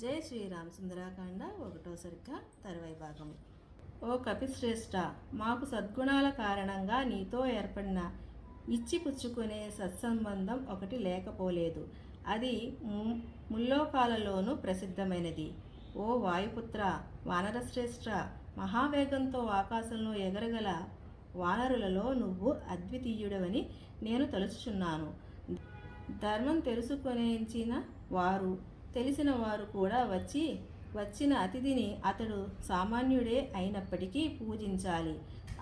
జై శ్రీరామ్ సుందరాకాండ 1వ సర్గ తర్వాయి భాగం. ఓ కపిశ్రేష్ఠ, మాకు సద్గుణాల కారణంగా నీతో ఏర్పడిన ఇచ్చి పుచ్చుకునే సత్సంబంధం ఒకటి లేకపోలేదు. అది ముల్లోకాలలోనూ ప్రసిద్ధమైనది. ఓ వాయుపుత్ర, వానరశ్రేష్ఠ, మహావేగంతో ఆకాశంలో ఎగరగల వానరులలో నువ్వు అద్వితీయుడవని నేను తలుచుచున్నాను. ధర్మం తెలుసుకొనేంచిన వారు, తెలిసిన వారు కూడా వచ్చిన అతిథిని అతడు సామాన్యుడే అయినప్పటికీ పూజించాలి.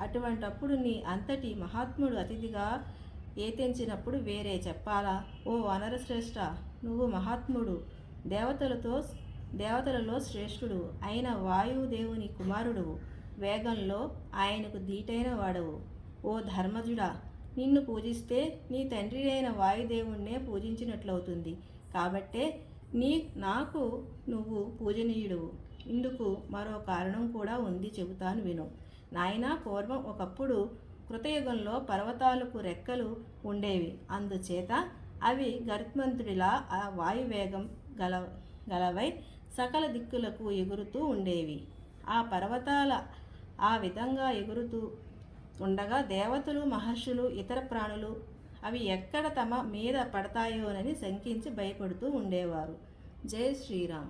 అటువంటప్పుడు నీ అంతటి మహాత్ముడు అతిథిగా ఏతెంచినప్పుడు వేరే చెప్పాలా? ఓ వానరశ్రేష్ఠ, నువ్వు మహాత్ముడు, దేవతలలో శ్రేష్ఠుడు అయిన వాయుదేవుని కుమారుడు, వేగంలో ఆయనకు దీటైన వాడవు. ఓ ధర్మజుడా, నిన్ను పూజిస్తే నీ తండ్రి అయిన వాయుదేవుణ్ణే పూజించినట్లవుతుంది. కాబట్టే నాకు నువ్వు పూజనీయుడువు. ఇందుకు మరో కారణం కూడా ఉంది, చెబుతాను విను. నాయనా, పూర్వం ఒకప్పుడు కృతయుగంలో పర్వతాలకు రెక్కలు ఉండేవి. అందుచేత అవి గరుత్మంతుడిలా ఆ వాయువేగం గలవై సకల దిక్కులకు ఎగురుతూ ఉండేవి. ఆ పర్వతాల ఆ విధంగా ఎగురుతూ ఉండగా దేవతలు, మహర్షులు, ఇతర ప్రాణులు అవి ఎక్కడ తమ మీద పడతాయోనని శంకించి భయపడుతూ ఉండేవారు. జై శ్రీరామ్.